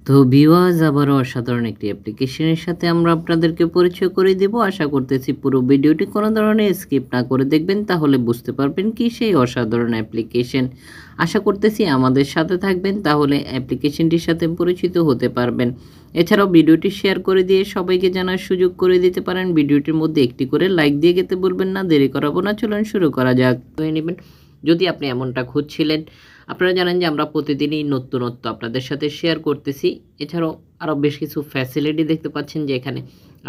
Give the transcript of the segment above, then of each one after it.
তো ভিউয়ার্স আবারও অসাধারণ একটি অ্যাপ্লিকেশনের সাথে আমরা আপনাদেরকে পরিচয় করে দেব। আশা করতেছি পুরো ভিডিওটি কোনো ধরনের স্কিপ না করে দেখবেন, তাহলে বুঝতে পারবেন কি সেই অসাধারণ অ্যাপ্লিকেশন। আশা করতেছি আমাদের সাথে থাকবেন, তাহলে অ্যাপ্লিকেশনটির সাথে পরিচিত হতে পারবেন। এছাড়াও ভিডিওটি শেয়ার করে দিয়ে সবাইকে জানার সুযোগ করে দিতে পারেন। ভিডিওটির মধ্যে একটি করে লাইক দিয়ে যেতে বলবেন না। দেরি করাবো না, চলুন শুরু করা যাক। হয়ে নেবেন যদি আপনি এমনটা খুঁজছিলেন। আপনারা জানেন যে আমরা প্রতিদিনই নতুনত্ব আপনাদের সাথে শেয়ার করতেছি। এছাড়াও আরও বেশ কিছু ফ্যাসিলিটি দেখতে পাচ্ছেন যে এখানে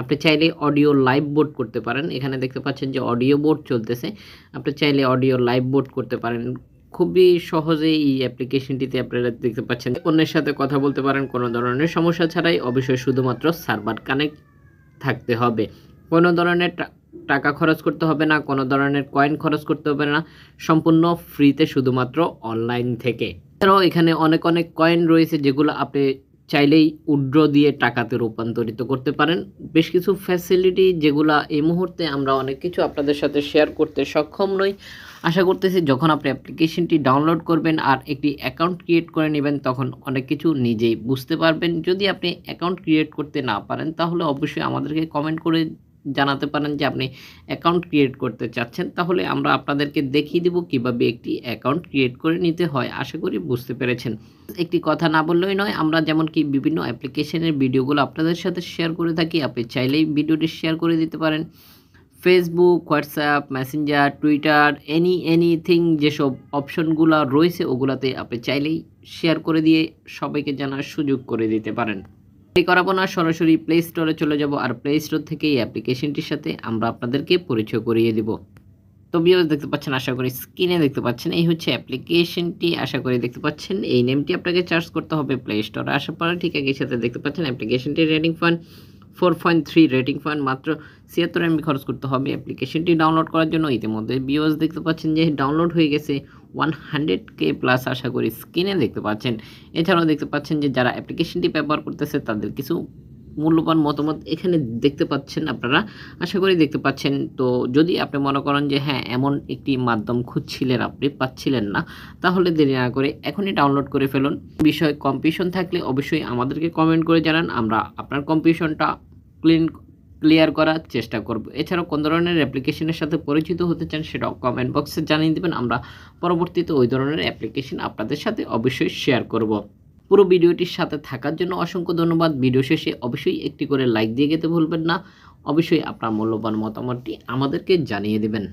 আপনি চাইলে অডিও লাইভ বোট করতে পারেন। এখানে দেখতে পাচ্ছেন যে অডিও বোট চলতেছে। আপনি চাইলে অডিও লাইভ বোট করতে পারেন। খুবই সহজেই এই অ্যাপ্লিকেশনটিতে আপনারা দেখতে পাচ্ছেন অন্যের সাথে কথা বলতে পারেন কোনো ধরনের সমস্যা ছাড়াই। অবশ্যই শুধুমাত্র সার্ভার কানেক্ট থাকতে হবে। কোনো ধরনের টাকা খরচ করতে হবে না, কোনো ধরনের কয়েন খরচ করতে হবে না, সম্পূর্ণ ফ্রিতে শুধুমাত্র অনলাইন থেকে। এছাড়াও এখানে অনেক কয়েন রয়েছে যেগুলো আপনি চাইলেই উইথড্র দিয়ে টাকাতে রূপান্তরিত করতে পারেন। বেশ কিছু ফ্যাসিলিটি যেগুলো এই মুহূর্তে আমরা অনেক কিছু আপনাদের সাথে শেয়ার করতে সক্ষম নই। আশা করতেছি যখন আপনি অ্যাপ্লিকেশনটি ডাউনলোড করবেন আর একটি অ্যাকাউন্ট ক্রিয়েট করে নেবেন, তখন অনেক কিছু নিজেই বুঝতে পারবেন। যদি আপনি অ্যাকাউন্ট ক্রিয়েট করতে না পারেন, তাহলে অবশ্যই আমাদেরকে কমেন্ট করে জানাতে পারেন যে আপনি অ্যাকাউন্ট ক্রিয়েট করতে চাচ্ছেন। তাহলে আমরা আপনাদেরকে দেখিয়ে দিব কিভাবে একটি অ্যাকাউন্ট ক্রিয়েট করে নিতে হয়। আশা করি বুঝতে পেরেছেন। একটি কথা না বললেই নয়, আমরা যেমন কি বিভিন্ন অ্যাপ্লিকেশনের ভিডিওগুলো আপনাদের সাথে শেয়ার করে থাকি, আপনি চাইলেই ভিডিওটি শেয়ার করে দিতে পারেন। Facebook, WhatsApp, Messenger, Twitter, anything যেসব অপশনগুলো রয়েছে ওগুলাতে আপনি চাইলেই শেয়ার করে দিয়ে সবাইকে জানার সুযোগ করে দিতে পারেন। করাবো না, সরাসরি প্লে স্টোরে চলে যাব আর প্লে স্টোর থেকে এই অ্যাপ্লিকেশনটির সাথে আমরা আপনাদেরকে পরিচয় করিয়ে দিব। তো ভিউয়ার্স দেখতে পাচ্ছেন, আশা করি স্ক্রিনে দেখতে পাচ্ছেন, এই হচ্ছে অ্যাপ্লিকেশনটি। আশা করি দেখতে পাচ্ছেন এই নেমটি আপনাকে সার্চ করতে হবে প্লে স্টোরে আসার পরে। ঠিক একই সাথে দেখতে পাচ্ছেন অ্যাপ্লিকেশনটির রেটিং পয়েন্ট 4.3 রেটিং পয়েন্ট, মাত্র 76 MB খরচ করতে হবে অ্যাপ্লিকেশনটি ডাউনলোড করার জন্য। ইতিমধ্যে ভিউয়ার্স দেখতে পাচ্ছেন যে ডাউনলোড হয়ে গেছে 100K প্লাস। আশা করি স্ক্রিনে দেখতে পাচ্ছেন। এছাড়াও দেখতে পাচ্ছেন যে যারা অ্যাপ্লিকেশনটি ব্যবহার করতেছে তাদের কিছু মূল্যবান মতামত এখানে দেখতে পাচ্ছেন আপনারা। আশা করি দেখতে পাচ্ছেন। তো যদি আপনি মনে করেন যে হ্যাঁ, এমন একটি মাধ্যম খুঁজছিলেন, আপনি পাচ্ছিলেন না, তাহলে দেরি না করে এখনই ডাউনলোড করে ফেলুন। বিষয়ে কনফিউশন থাকলে অবশ্যই আমাদেরকে কমেন্ট করে জানান, আমরা আপনার কনফিউশনটা ক্লিয়ার করার চেষ্টা করব। এছাড়াও কোন ধরনের অ্যাপ্লিকেশনের সাথে পরিচিত হতে চান সেটাও কমেন্ট বক্সে জানিয়ে দেবেন। আমরা পরবর্তীতে ওই ধরনের অ্যাপ্লিকেশন আপনাদের সাথে অবশ্যই শেয়ার করব। পুরো ভিডিওটির সাথে থাকার জন্য অসংখ্য ধন্যবাদ। ভিডিও শেষে অবশ্যই একটি করে লাইক দিয়ে যেতে ভুলবেন না। অবশ্যই আপনার মূল্যবান মতামতটি আমাদেরকে জানিয়ে দেবেন।